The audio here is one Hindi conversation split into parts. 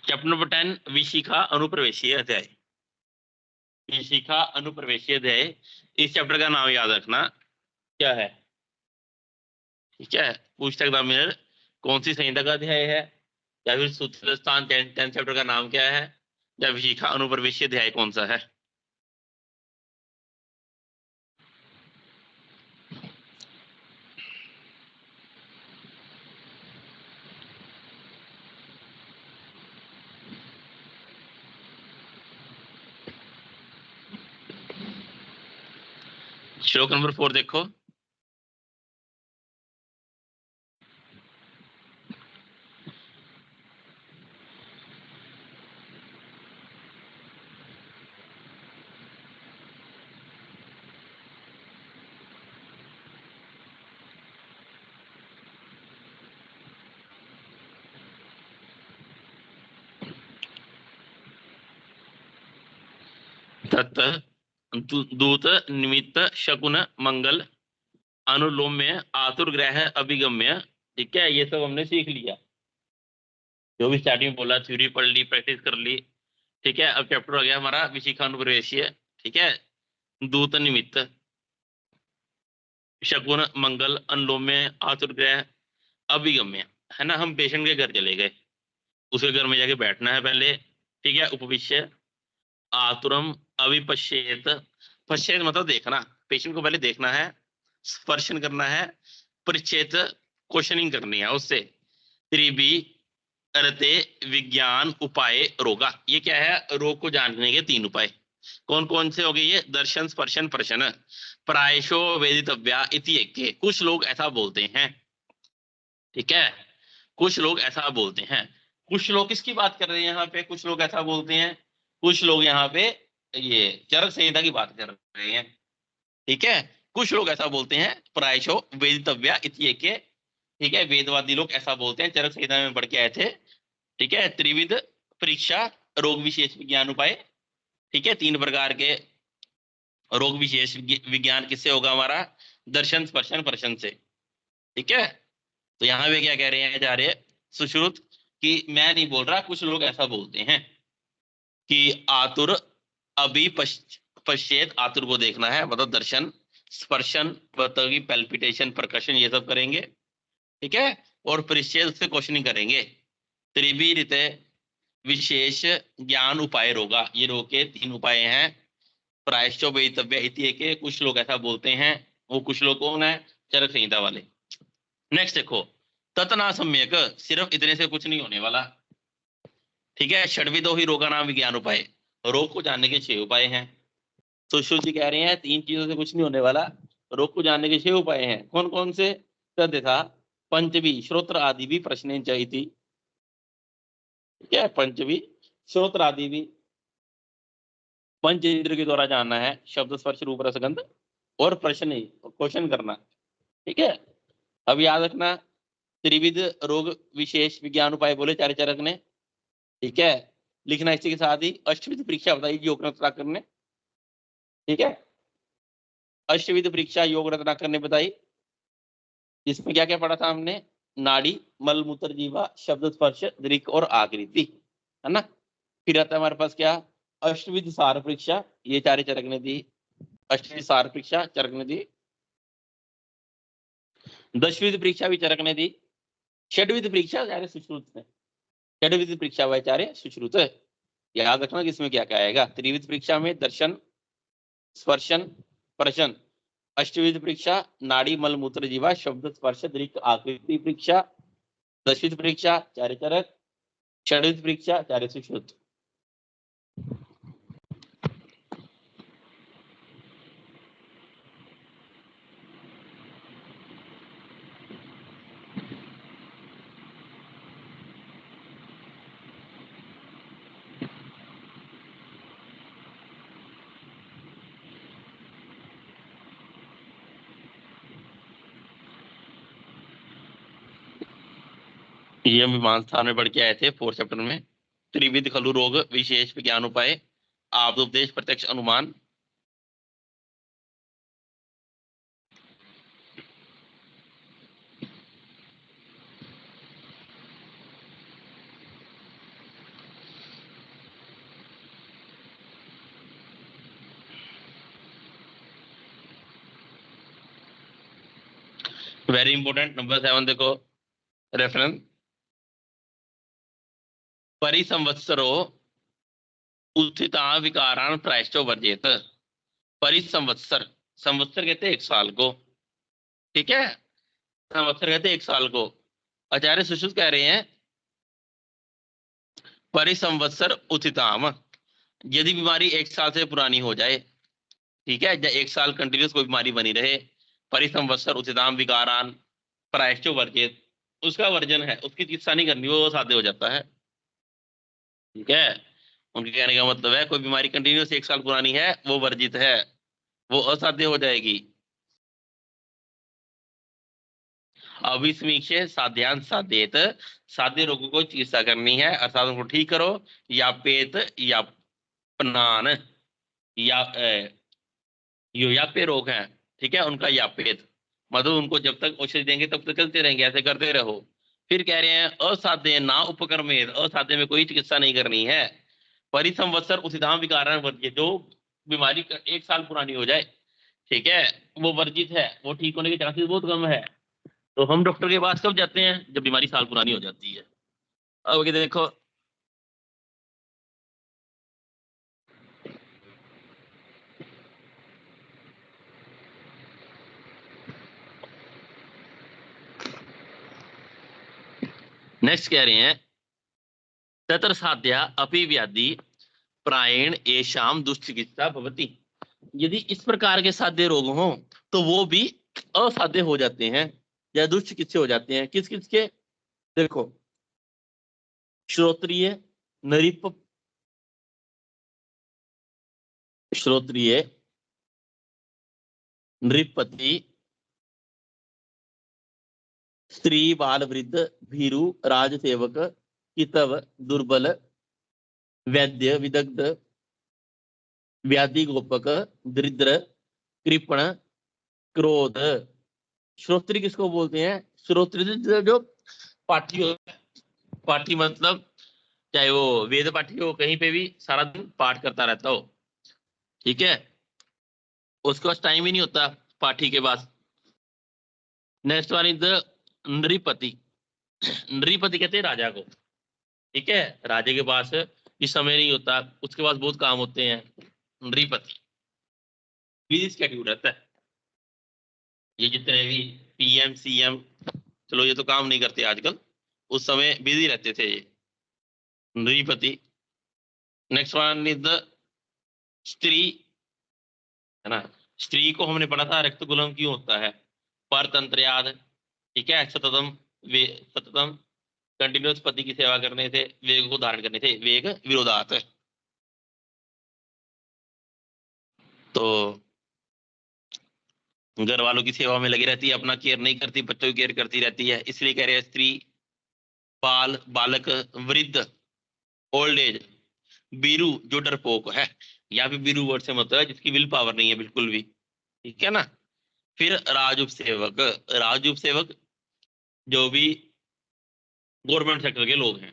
चैप्टर नंबर 10 विशिखा अनुप्रवेशीय अध्याय। विशिखा अनुप्रवेशीय अध्याय, इस चैप्टर का नाम याद रखना क्या है। ठीक है, पूछता एग्जामिनर कौन सी संहिता का अध्याय है, या फिर सूत्र स्थान 10 चैप्टर का नाम क्या है, या विशिखा अनुप्रवेशीय अध्याय कौन सा है। श्लोक नंबर 4 देखो। तत् दूत निमित्त शकुन मंगल अनुलोम्य आतुर्ग्रह अभिगम्य। ठीक है, ये सब हमने सीख लिया, जो भी स्टार्टिंग में बोला, थ्योरी पढ़ ली, प्रैक्टिस कर ली। ठीक है, अब चैप्टर हो गया हमारा विशिखा अनुप्रवेशीय। ठीक है, दूत निमित्त शकुन मंगल अनुलोम्य आतुर्ग्रह अभिगम्य। है ना, हम पेशेंट के घर चले गए, उसके घर में जाके बैठना है पहले। ठीक है, उपविश्य आतुरम अविपश्येत। पश्चेत मतलब देखना, पेशेंट को पहले देखना है, स्पर्शन करना है, परिचेत क्वेश्चनिंग करनी है उससे। त्रिभी अरते विज्ञान उपाय रोगा, ये क्या है, रोग को जानने के 3 उपाय। कौन कौन से हो गए ये, दर्शन स्पर्शन प्रशन। प्रायशो वेदितव्या इति एके। कुछ लोग ऐसा बोलते हैं। ठीक है, कुछ लोग ऐसा बोलते हैं। कुछ लोग किसकी बात कर रहे हैं यहाँ पे, कुछ लोग ऐसा बोलते हैं, कुछ लोग यहाँ पे ये चरक संहिता की बात कर रहे हैं। ठीक है, कुछ लोग ऐसा बोलते हैं, प्रायशो वेदितव्या इति एके। ठीक है, वेदवादी लोग ऐसा बोलते हैं, चरक संहिता में पढ़ के आए थे। ठीक है, त्रिविध परीक्षा रोग विशेष विज्ञान उपाय। ठीक है, 3 प्रकार के रोग विशेष विज्ञान किससे होगा हमारा, दर्शन स्पर्शन प्रशन से। ठीक है, तो यहाँ पे क्या कह रहे हैं आचार्य सुश्रुत, कि मैं नहीं बोल रहा, कुछ लोग ऐसा बोलते हैं कि आतुर अभी पश्चेत, आतुर को देखना है मतलब दर्शन, स्पर्शन मतलब की पेल्पिटेशन परकशन ये सब करेंगे। ठीक है, और परिच्छेद से क्वेश्चनिंग करेंगे। त्रिभिरित विशेष ज्ञान उपाय रोगा, ये रोग के 3 उपाय हैं। प्रायश्चो वेतव्य इति के, कुछ लोग ऐसा बोलते हैं। वो कुछ लोग कौन है, चरक संहिता वाले। नेक्स्ट देखो, ततना सम्यक, सिर्फ इतने से कुछ नहीं होने वाला। ठीक है, षड्विदो ही रोगा नाम विज्ञान उपाय, रोग को जानने के 6 उपाय हैं। तो सुश्रुत जी कह रहे हैं 3 चीजों से कुछ नहीं होने वाला, रोग को जानने के 6 उपाय हैं। कौन कौन से, तद था पंचवी श्रोत्र आदि भी प्रश्न चाहिए। क्या है, पंचवी श्रोत्र आदि भी, पंच इंद्र के द्वारा जानना है, शब्द स्पर्श रूप रसगंध, और प्रश्न क्वेश्चन करना। ठीक है, अब याद रखना, त्रिविध रोग विशेष विज्ञान उपाय बोले चार चरक ने। ठीक है, लिखना इसी के साथ ही अष्टविध परीक्षा बताइए योग रत्नाकर ने। ठीक है, अष्टविध परीक्षा योग रत्नाकर ने बताई। इसमें क्या क्या पढ़ा था हमने, नाड़ी, मल मूत्र जीवा, शब्द स्पर्श दृक और आकृति। है ना, फिर आता है हमारे पास क्या, अष्टविध सार परीक्षा, ये चार चरक ने दी। अष्टविध सार परीक्षा चरक ने दी। दशविध परीक्षा भी चरक ने दी। षड्विध परीक्षा आचार्य सुश्रुत ने। षड्विध परीक्षा व आचार्य सुश्रुत। याद रखना कि इसमें क्या क्या आएगा, त्रिविध परीक्षा में दर्शन स्पर्शन प्रशन। अष्टविध परीक्षा नाड़ी मल मूत्र जीवा, शब्द स्पर्श दृक आकृति परीक्षा। दशविध परीक्षा चार्य चरक। षड्विध परीक्षा चार्य सुश्रुत। ये हम विमान स्थान में पढ़ के आए थे 4 चैप्टर में। त्रिविध खलु रोग विशेष विज्ञान उपाय, आप्तोपदेश प्रत्यक्ष अनुमान। Very important. नंबर 7 देखो रेफरेंस, परिसंवत्सरो उत्थिता विकारान प्रायश्चो वर्जेत। परिसंवत्सर, संवत्सर कहते हैं 1 साल को, ठीक है, संवत्सर कहते हैं 1 साल को। आचार्य सुश्रुत कह रहे हैं परिसंवत्सर उत्थिताम, यदि बीमारी 1 साल से पुरानी हो जाए, ठीक है, या 1 साल कंटिन्यूस कोई बीमारी बनी रहे, परिसंवत्सर उचिताम विकारान प्रायश्चो वर्जित, उसका वर्जन है, उसकी चिकित्सा नहीं करनी, वो साध्य हो जाता है, ठीक है। उनके कहने का मतलब है कोई बीमारी कंटिन्यूस 1 साल पुरानी है वो वर्जित है, वो असाध्य हो जाएगी। अविस्मीक्षे साध्यान साध्येत, साध्य रोगों को चिकित्सा करनी है अर्थात उनको ठीक करो। या पेत या पनान, या यो याप्य रोग है, ठीक है, उनका यापेत, मतलब उनको जब तक औषधि देंगे तब तक चलते रहेंगे, ऐसे करते रहो। फिर कह रहे हैं असाध्य ना उपकर्मेत, असाध्य में कोई चिकित्सा नहीं करनी है। परिसंवत्सर उसिधाम विकारण वर्जित, जो बीमारी 1 साल पुरानी हो जाए, ठीक है, वो वर्जित है, वो ठीक होने के चांसेस बहुत कम है। तो हम डॉक्टर के पास कब जाते हैं? जब बीमारी साल पुरानी हो जाती है। अब ये देखो, नेक्स्ट कह रहे हैं तत्र साध्या अपि व्याधि प्रायण एशाम दुष्चिकित्सा भवति। यदि इस प्रकार के साध्य रोग हो तो वो भी असाध्य हो जाते हैं या दुष्चिकित्से हो जाते हैं। किस किस के? देखो, श्रोत्रिय, नरिप, श्रोत्रिय, नृपति, स्त्री, बाल, वृद्ध, भीरु, राजसेवक, कितव, दुर्बल, वैद्य, विदग्ध, व्याधि गोपक, दरिद्र, कृपण, क्रोध। श्रोत्री किसको बोलते हैं? श्रोत्री जो पाठी होता है, पाठी मतलब चाहे वो वेद पाठी हो, कहीं पे भी सारा दिन पाठ करता रहता हो, ठीक है, उसके पास टाइम ही नहीं होता पाठी के पास। नेक्स्ट वन इज नृपति। नृपति कहते हैं राजा को, ठीक है, राजा के पास भी समय नहीं होता, उसके पास बहुत काम होते हैं। नृपति बिजी स्केड्यूल रहता है। ये जितने भी पीएम सीएम, चलो ये तो काम नहीं करते आजकल, उस समय बिजी रहते थे ये, नृपति। नेक्स्ट वन इज द स्त्री, है ना। स्त्री को हमने पढ़ा था रक्तगुलम क्यों होता है, परतंत्रयाद, ठीक है, सततम, वे सततम कंटिन्यूस पति की सेवा करने से, वेग को धारण करने से, वेग विरोधात। तो घर वालों की सेवा में लगी रहती है, अपना केयर नहीं करती, बच्चों की केयर करती रहती है, इसलिए कह रहे हैं स्त्री, बाल, बालक, वृद्ध, ओल्ड एज, बीरू जो डरपोक है, यहाँ पे बीरू वर्ड से मतलब है जिसकी विल पावर नहीं है बिल्कुल भी, ठीक है ना। फिर राजुप सेवक, राजुप सेवक जो भी गवर्नमेंट सेक्टर के लोग हैं,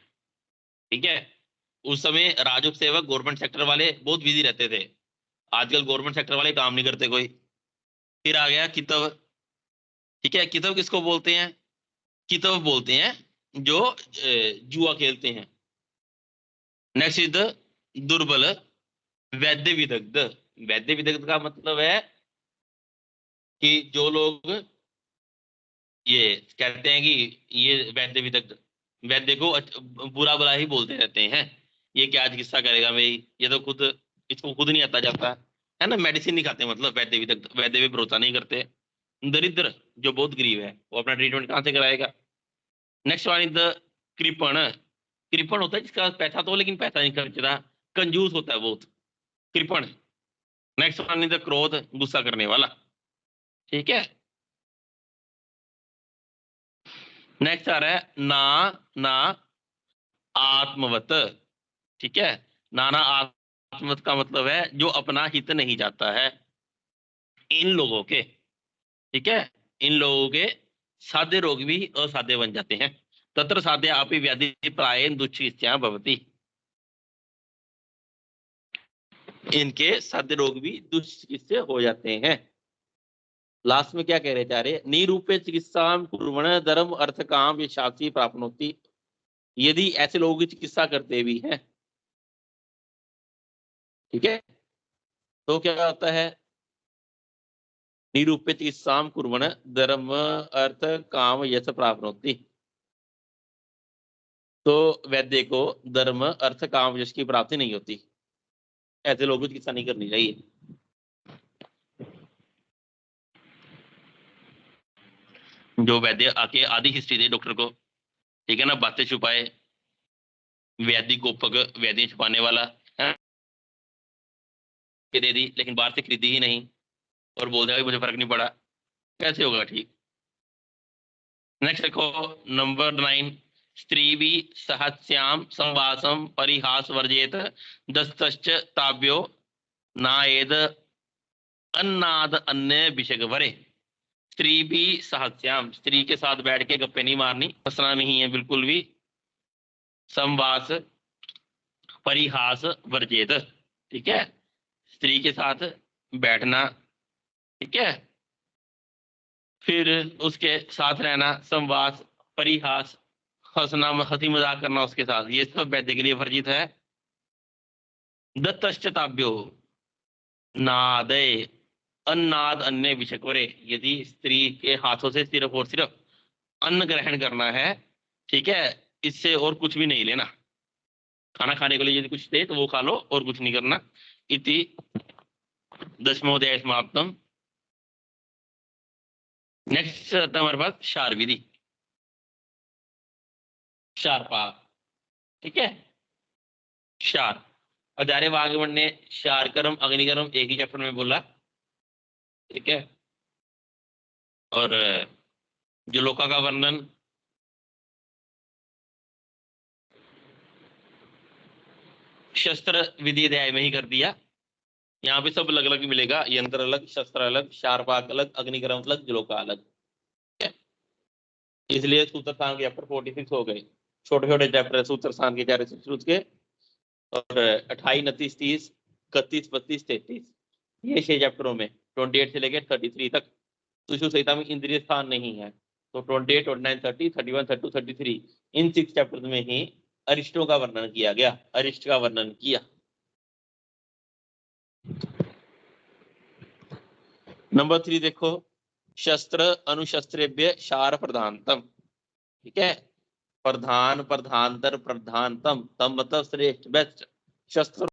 ठीक है, उस समय राजुप सेवक गवर्नमेंट सेक्टर वाले बहुत बिजी रहते थे, आजकल गवर्नमेंट सेक्टर वाले काम नहीं करते कोई। फिर आ गया कितव, ठीक है, कितव किसको बोलते हैं? कितव बोलते हैं जो जुआ खेलते हैं। नेक्स्ट इज दुर्बल, वैद्य विदग्ध। वैद्य विदग्ध का मतलब है कि जो लोग ये कहते हैं कि ये वैद्य विदग्ध, वैद्य को बुरा बुरा ही बोलते रहते हैं, ये क्या चिकित्सा करेगा भाई, ये तो खुद, इसको खुद नहीं आता जाता, है ना, मेडिसिन नहीं खाते, मतलब वैद्य विदग्ध, वैद्य पे भरोसा नहीं करते। दरिद्र जो बहुत गरीब है, वो अपना ट्रीटमेंट कहाँ से कराएगा। नेक्स्ट वन इज द कृपण। कृपण होता है जिसका पास पैसा तो हो, लेकिन पैसा नहीं खर्चता, कंजूस होता है बहुत, कृपण। नेक्स्ट वन इज द क्रोध, गुस्सा करने वाला, ठीक है। नेक्स्ट आ रहा है ना, ना आत्मवत, ठीक है, नाना आत्मवत का मतलब है जो अपना हित नहीं चाहता है, इन लोगों के, ठीक है, इन लोगों के साध्य रोग भी असाध्य बन जाते हैं। तत्र साध्य आपी व्याधि प्रायेण दुष्चिकित्सा भवति, इनके साध्य रोग भी दुष्चिकित्से हो जाते हैं। लास्ट में क्या कह रहे चारे, निरूपे चिकित्सा कुर्वण धर्म अर्थ काम शास्त्री प्राप्नोति। यदि ऐसे लोगों की चिकित्सा करते भी हैं, ठीक है, तो क्या होता है, निरूपे चिकित्सा कुर्वण धर्म अर्थ काम यश प्राप्नोति। तो वैद्य को धर्म अर्थ काम यश की प्राप्ति नहीं होती। ऐसे लोगों की चिकित्सा नहीं करनी चाहिए। जो वैद्य आके आधी हिस्ट्री दे डॉक्टर को, ठीक है ना, बातें छुपाए, वैदिक गोपक, वैद्य छुपाने वाला है, दे दी लेकिन बाहर से खरीदी ही नहीं, और बोल दिया मुझे फर्क नहीं पड़ा, कैसे होगा ठीक। नेक्स्ट देखो नंबर 9, स्त्री भी सहस्याम संवासम परिहास वर्जेत दस्तश्च ताभ्यो नाएद अन्नाद अन्य विषय वरे। स्त्री भी सहस्याम, स्त्री के साथ बैठ के गप्पे नहीं मारनी, हंसना नहीं है बिल्कुल भी। संवास परिहास वर्जेत, ठीक है, स्त्री के साथ बैठना, ठीक है, फिर उसके साथ रहना, संवास परिहास, हंसना, हंसी मजाक करना उसके साथ, ये सब वैद्य के लिए वर्जित है। दत्तश्चताभ्यो नादय अन्नाद अन्य विषकोरे, यदि स्त्री के हाथों से सिर्फ और सिर्फ अन्न ग्रहण करना है, ठीक है, इससे और कुछ भी नहीं लेना, खाना खाने के लिए यदि कुछ दे तो वो खा लो और कुछ नहीं करना। इति 10वां अध्याय समाप्तम। नेक्स्ट आता है हमारे पास शार विधि, शारपा, ठीक है, शार। आचार्य वाग्भट ने शार कर्म अग्निकर्म एक ही चैप्टर में बोला, ठीक है, और जुलोका का वर्णन शस्त्र विधि अध्याय में ही कर दिया। यहाँ पे सब अलग अलग मिलेगा, यंत्र अलग, शस्त्र अलग, शारपाक अलग, अग्निकर्म अलग, जुलोका अलग, इसलिए सूत्र स्थान के चैप्टर 46 हो गए। छोटे छोटे चैप्टर सूत्र स्थान के 4 सूत्र के, और 28, 29, 30, 31, 32, 33, ये 6 चैप्टरों में 28 से लेकर 33 तक सुषुप्त संहिता में इंद्रिय स्थान नहीं है। तो 28, 29, 30, 31, 32, 33 इन 6 चैप्टर्स में ही अरिष्टों का वर्णन किया गया, अरिष्ट का वर्णन किया। नंबर 3 देखो, शस्त्र अनुशस्त्रेभ्य शार प्रधानतम, ठीक है, प्रधान प्रधानतर प्रधानतम, तम मतलब श्रेष्ठ बेस्ट, शस्त्र